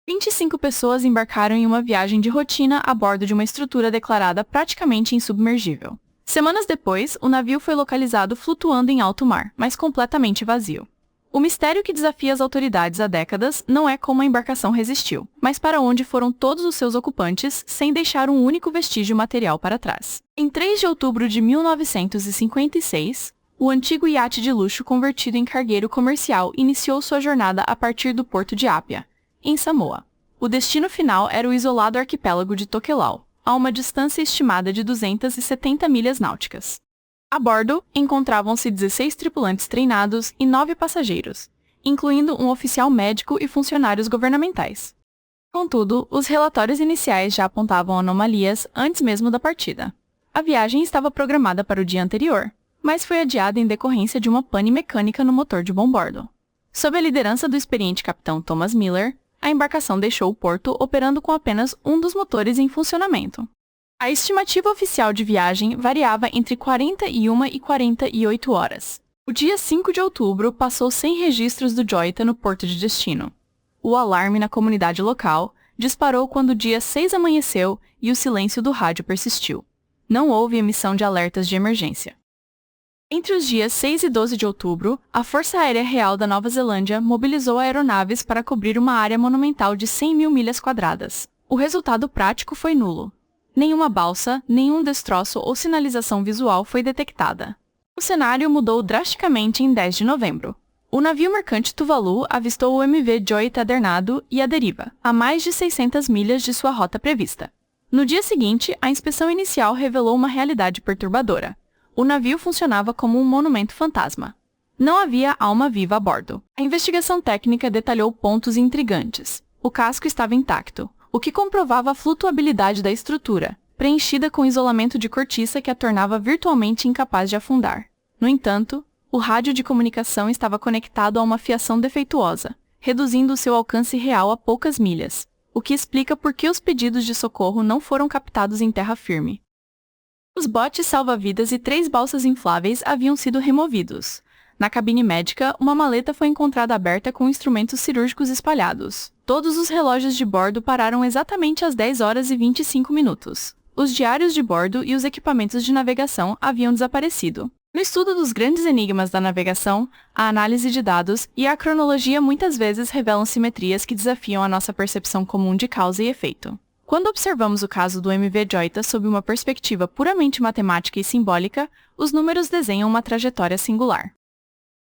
25 pessoas embarcaram em uma viagem de rotina a bordo de uma estrutura declarada praticamente insubmergível. Semanas depois, o navio foi localizado flutuando em alto mar, mas completamente vazio. O mistério que desafia as autoridades há décadas não é como a embarcação resistiu, mas para onde foram todos os seus ocupantes sem deixar um único vestígio material para trás. Em 3 de outubro de 1956, o antigo iate de luxo convertido em cargueiro comercial iniciou sua jornada a partir do porto de Apia, em Samoa. O destino final era o isolado arquipélago de Tokelau, a uma distância estimada de 270 milhas náuticas. A bordo, encontravam-se 16 tripulantes treinados e 9 passageiros, incluindo um oficial médico e funcionários governamentais. Contudo, os relatórios iniciais já apontavam anomalias antes mesmo da partida. A viagem estava programada para o dia anterior, mas foi adiada em decorrência de uma pane mecânica no motor de bombordo. Sob a liderança do experiente capitão Thomas Miller, a embarcação deixou o porto operando com apenas um dos motores em funcionamento. A estimativa oficial de viagem variava entre 41 e 48 horas. O dia 5 de outubro passou sem registros do Joita no porto de destino. O alarme na comunidade local disparou quando o dia 6 amanheceu e o silêncio do rádio persistiu. Não houve emissão de alertas de emergência. Entre os dias 6 e 12 de outubro, a Força Aérea Real da Nova Zelândia mobilizou aeronaves para cobrir uma área monumental de 100 mil milhas quadradas. O resultado prático foi nulo. Nenhuma balsa, nenhum destroço ou sinalização visual foi detectada. O cenário mudou drasticamente em 10 de novembro. O navio mercante Tuvalu avistou o MV Joy Tadernado e a deriva, a mais de 600 milhas de sua rota prevista. No dia seguinte, a inspeção inicial revelou uma realidade perturbadora. O navio funcionava como um monumento fantasma. Não havia alma viva a bordo. A investigação técnica detalhou pontos intrigantes. O casco estava intacto, o que comprovava a flutuabilidade da estrutura, preenchida com isolamento de cortiça que a tornava virtualmente incapaz de afundar. No entanto, o rádio de comunicação estava conectado a uma fiação defeituosa, reduzindo o seu alcance real a poucas milhas, o que explica por que os pedidos de socorro não foram captados em terra firme. Os botes salva-vidas e 3 balsas infláveis haviam sido removidos. Na cabine médica, uma maleta foi encontrada aberta com instrumentos cirúrgicos espalhados. Todos os relógios de bordo pararam exatamente às 10 horas e 25 minutos. Os diários de bordo e os equipamentos de navegação haviam desaparecido. No estudo dos grandes enigmas da navegação, a análise de dados e a cronologia muitas vezes revelam simetrias que desafiam a nossa percepção comum de causa e efeito. Quando observamos o caso do MV Joita sob uma perspectiva puramente matemática e simbólica, os números desenham uma trajetória singular.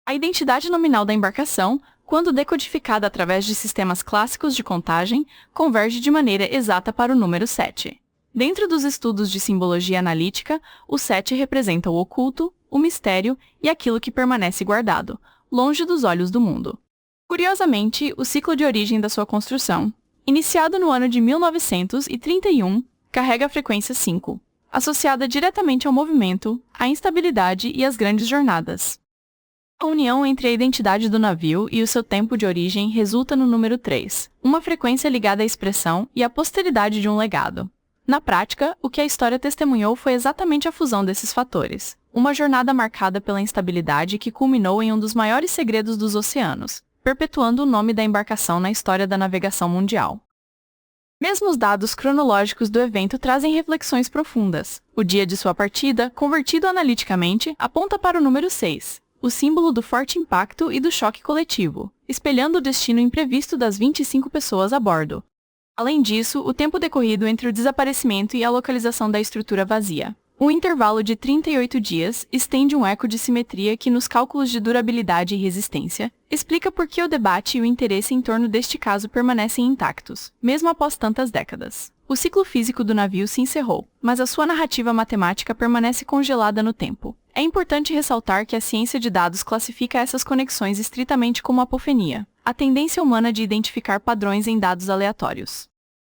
A identidade nominal da embarcação, quando decodificada através de sistemas clássicos de contagem, converge de maneira exata para o número 7. Dentro dos estudos de simbologia analítica, o 7 representa o oculto, o mistério e aquilo que permanece guardado, longe dos olhos do mundo. Curiosamente, o ciclo de origem da sua construção, iniciado no ano de 1931, carrega a frequência 5, associada diretamente ao movimento, à instabilidade e às grandes jornadas. A união entre a identidade do navio e o seu tempo de origem resulta no número 3, uma frequência ligada à expressão e à posteridade de um legado. Na prática, o que a história testemunhou foi exatamente a fusão desses fatores, uma jornada marcada pela instabilidade que culminou em um dos maiores segredos dos oceanos, perpetuando o nome da embarcação na história da navegação mundial. Mesmo os dados cronológicos do evento trazem reflexões profundas. O dia de sua partida, convertido analiticamente, aponta para o número 6, o símbolo do forte impacto e do choque coletivo, espelhando o destino imprevisto das 25 pessoas a bordo. Além disso, o tempo decorrido entre o desaparecimento e a localização da estrutura vazia. Um intervalo de 38 dias estende um eco de simetria que, nos cálculos de durabilidade e resistência, explica por que o debate e o interesse em torno deste caso permanecem intactos, mesmo após tantas décadas. O ciclo físico do navio se encerrou, mas a sua narrativa matemática permanece congelada no tempo. É importante ressaltar que a ciência de dados classifica essas conexões estritamente como apofenia, a tendência humana de identificar padrões em dados aleatórios.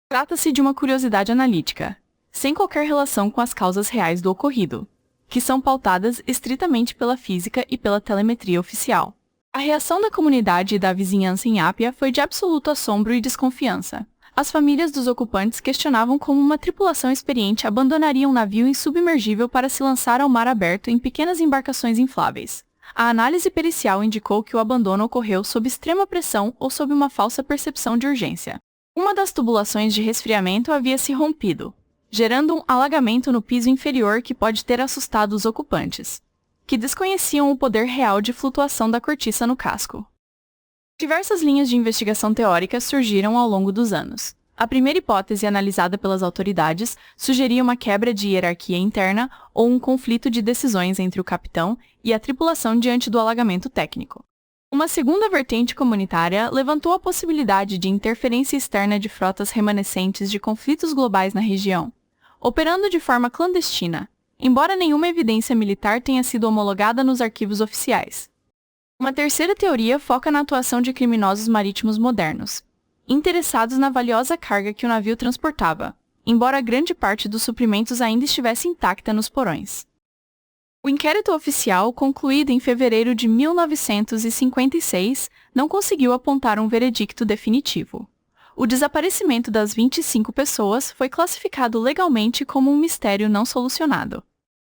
Trata-se de uma curiosidade analítica, sem qualquer relação com as causas reais do ocorrido, que são pautadas estritamente pela física e pela telemetria oficial. A reação da comunidade e da vizinhança em Apia foi de absoluto assombro e desconfiança. As famílias dos ocupantes questionavam como uma tripulação experiente abandonaria um navio insubmergível para se lançar ao mar aberto em pequenas embarcações infláveis. A análise pericial indicou que o abandono ocorreu sob extrema pressão ou sob uma falsa percepção de urgência. Uma das tubulações de resfriamento havia se rompido, gerando um alagamento no piso inferior que pode ter assustado os ocupantes, que desconheciam o poder real de flutuação da cortiça no casco. Diversas linhas de investigação teóricas surgiram ao longo dos anos. A primeira hipótese analisada pelas autoridades sugeria uma quebra de hierarquia interna ou um conflito de decisões entre o capitão e a tripulação diante do alagamento técnico. Uma segunda vertente comunitária levantou a possibilidade de interferência externa de frotas remanescentes de conflitos globais na região, operando de forma clandestina, embora nenhuma evidência militar tenha sido homologada nos arquivos oficiais. Uma terceira teoria foca na atuação de criminosos marítimos modernos, interessados na valiosa carga que o navio transportava, embora grande parte dos suprimentos ainda estivesse intacta nos porões. O inquérito oficial, concluído em fevereiro de 1956, não conseguiu apontar um veredicto definitivo. O desaparecimento das 25 pessoas foi classificado legalmente como um mistério não solucionado.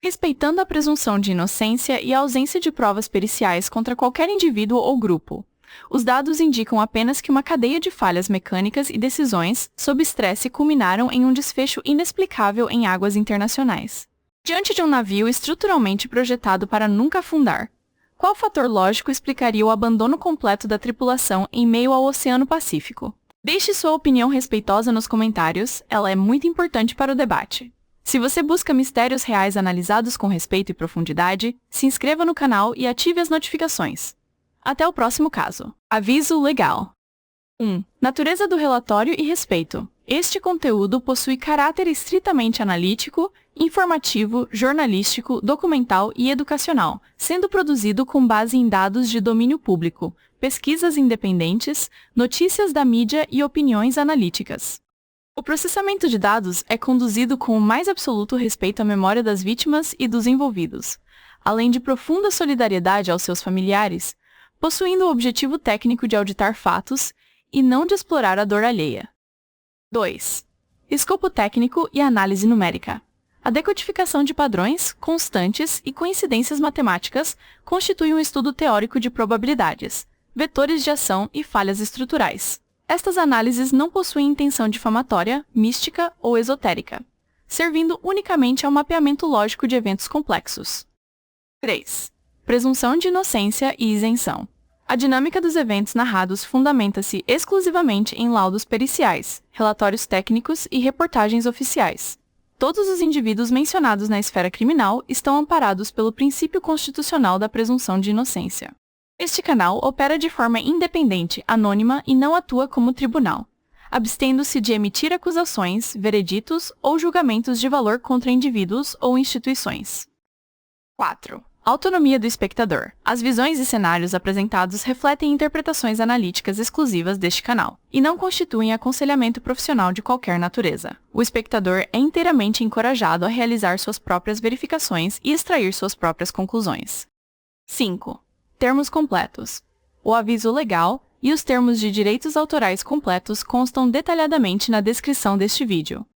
Respeitando a presunção de inocência e a ausência de provas periciais contra qualquer indivíduo ou grupo, os dados indicam apenas que uma cadeia de falhas mecânicas e decisões sob estresse culminaram em um desfecho inexplicável em águas internacionais. Diante de um navio estruturalmente projetado para nunca afundar, qual fator lógico explicaria o abandono completo da tripulação em meio ao Oceano Pacífico? Deixe sua opinião respeitosa nos comentários, ela é muito importante para o debate. Se você busca mistérios reais analisados com respeito e profundidade, se inscreva no canal e ative as notificações. Até o próximo caso. Aviso legal. 1. Natureza do relatório e respeito. Este conteúdo possui caráter estritamente analítico, informativo, jornalístico, documental e educacional, sendo produzido com base em dados de domínio público, pesquisas independentes, notícias da mídia e opiniões analíticas. O processamento de dados é conduzido com o mais absoluto respeito à memória das vítimas e dos envolvidos, além de profunda solidariedade aos seus familiares, possuindo o objetivo técnico de auditar fatos e não de explorar a dor alheia. 2. Escopo técnico e análise numérica. A decodificação de padrões, constantes e coincidências matemáticas constitui um estudo teórico de probabilidades, vetores de ação e falhas estruturais. Estas análises não possuem intenção difamatória, mística ou esotérica, servindo unicamente ao mapeamento lógico de eventos complexos. 3. Presunção de inocência e isenção. A dinâmica dos eventos narrados fundamenta-se exclusivamente em laudos periciais, relatórios técnicos e reportagens oficiais. Todos os indivíduos mencionados na esfera criminal estão amparados pelo princípio constitucional da presunção de inocência. Este canal opera de forma independente, anônima e não atua como tribunal, abstendo-se de emitir acusações, vereditos ou julgamentos de valor contra indivíduos ou instituições. 4. Autonomia do espectador. As visões e cenários apresentados refletem interpretações analíticas exclusivas deste canal, e não constituem aconselhamento profissional de qualquer natureza. O espectador é inteiramente encorajado a realizar suas próprias verificações e extrair suas próprias conclusões. 5. Termos completos. O aviso legal e os termos de direitos autorais completos constam detalhadamente na descrição deste vídeo.